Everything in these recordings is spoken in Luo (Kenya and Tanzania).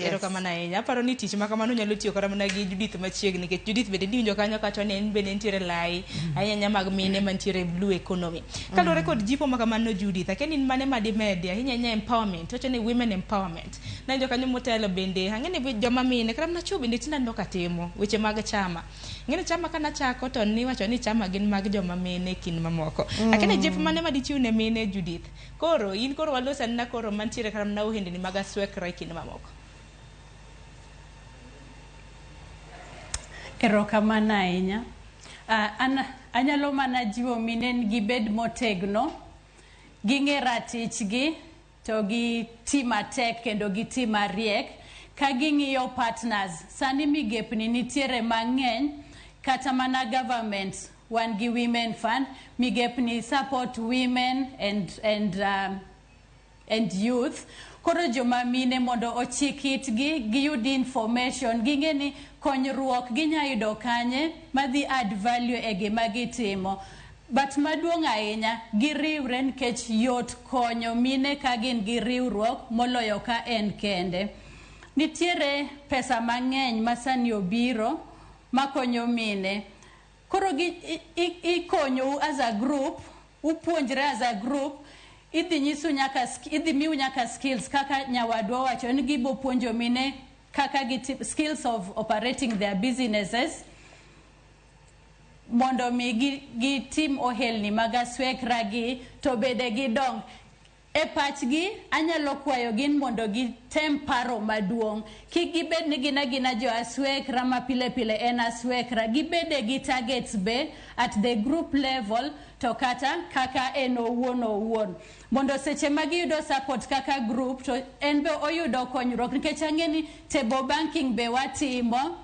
Erokamano ahinya. Aparo ni tich ma kamano nyalo tiyo kata mana gi Judith machiegni nikech Judith bende niwinjo kanyo kata ne en bende nitiere lai ahinya mag mine mantiere blue economy. Kaluwore kod jipo ma kamano Judith, akia ni in mane ma dimedi ahinya empowerment, wacho ni women empowerment. Nawinjo kanyo motelo bende ang'eni joma mine kata mana chuo bende tinaneno katimo weche mag chama. Ng'eni chama kana chako to niwacho ni chama gin mag joma mine kin mamoko. Akia ni jipo mane ma dichiw ne mine Judith. Koro in koro walosa na koro mantiere kata mana ohendni mag aswekra kin mamoko. Erokamano ahinya. Anyalo mana jiwo mine gi bed motegno, ging'e ratichgi to gi ti matek kendo gi ti mariek ka ging'iyo partners. Sani migepni nitiere mang'eny kata mana government wan gi women fund, migepni support women and youth. Koro joma mine mondo ochik itgi, giyud information, ging'e ni konyruok ginya yudo kanye madhi add value e gima gitimo. But maduong' ahinya, giriwre nikech yot konyo mine ka gin gi riwruok moloyo ka en kende. Nitiere pesa mang'eny masani obiro makonyo mine. Koro ikonyo as a group, upuonjre as a group, idhi miu nyaka skills kaka nyawadwa wacho ni gibo puonjo mine kaka skills of operating their businesses mondo mi gitim ohelni mag aswekra gi to bede gidong. E pachgi anyalo kwayo gin mondo gitem paro maduong'. Kik gibed ni gina jo aswekra ma pile pile en aswekra. Gibede gi targets be at the group level to kata kaka en owuon. Mondo seche ma giyudo support kaka group to en be oyudo konyruok nikech ang'eni table banking be watimo,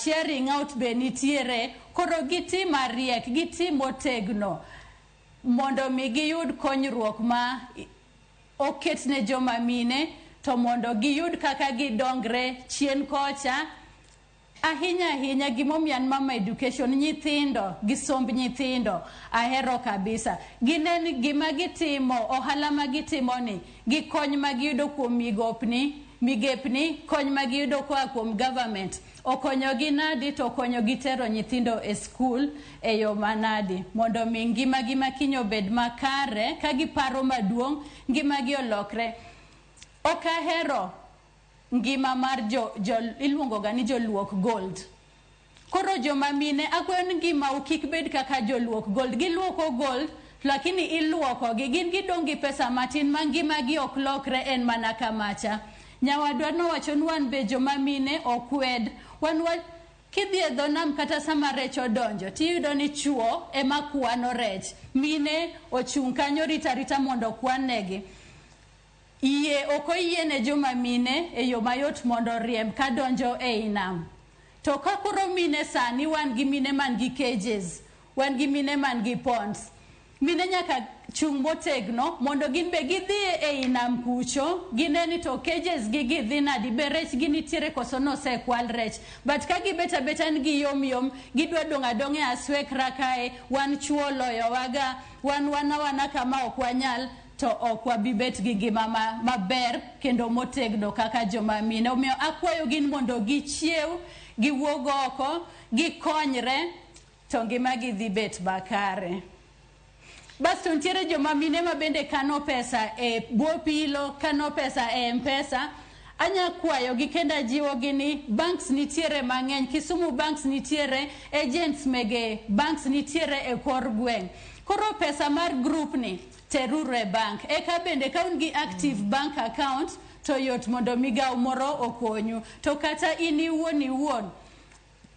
sharing out be nitiere. Koro giti mariek, giti motegno mondo mi giyud konyruok ma oket ne joma mine to mondo giyud kaka gidongre chien kocha. Ahinya gimomiyo mama education nyithindo gi somb nyithindo ahero kabisa. Ginen gima gitimo, ohala ma gitimo ni, gikony ma giyudo kuom migepni, kony ma giyudo koa kuom government. Okonyogi nadi to okonyogi tero nyithindo e school e yo manadi mondo mi ngimagi makiny obed makare ka giparo maduong' ngimagi olokre. Ok ahero ngima mar iluongoga ni joluok gold. Koro joma mine akwayo ni ngimau kik bed kaka joluok gold. Giluoko gold lakini iluokogi, gin gidong' gi pesa matin ma ngimagi ok lokre en mana kamacha. Nyawadwa nowacho ni wan be joma mine okwed. Kidhi e dho nam kata sama rech odonjo tiyudo ni chuo ema kwano rech, mine ochung' kanyo rita mondo kwan negi. Ok oyiene joma mine e yo mayot mondo riemb ka donjo e nam. To ka koro mine sani wan gi mine man gi cages, wan gi mine man gi ponds. Mine nyaka chung' motegno mondo gin be gidhi e nam kucho, gineni to cages gi gidhi nadi, be rech gi nitiere koso nose kwal rech. But ka gibeta ni gi yom, gidwa dong' e aswekra kae, wan chuo loyo waga, wana kama ok wanyal, to ok wabibet gi ngima maber kendo motegno kaka joma mine. Omiyo akwayo gin mondo gichiew, giwuog oko, gikonyre, to ngima gi dhi bet makare. Basto nitiere joma mine ma bende kano pesa e buo pilo, kano pesa e M-Pesa. Anya kwayo gi kenda jiwo gi ni banks nitiere mang'eny, Kisumu banks nitiere, agents mege banks nitiere e kor gweng'. Koro pesa mar group ni teruru e bank. Eka bende ka un gi active bank account to yot mondo migawo moro okonyu. To kata in iwuon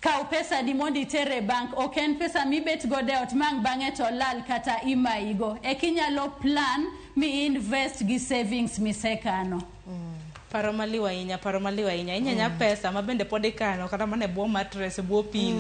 kaw pesa ni mondo itere bank, ok en pesa mibet godo ot mang bang'e to lal kata imaigo. Ekinyalo plan mi invest gi savings misekano. Paro maliwa inya pesa ma bende pod ikano kata mana e buo mattress, buo pilo.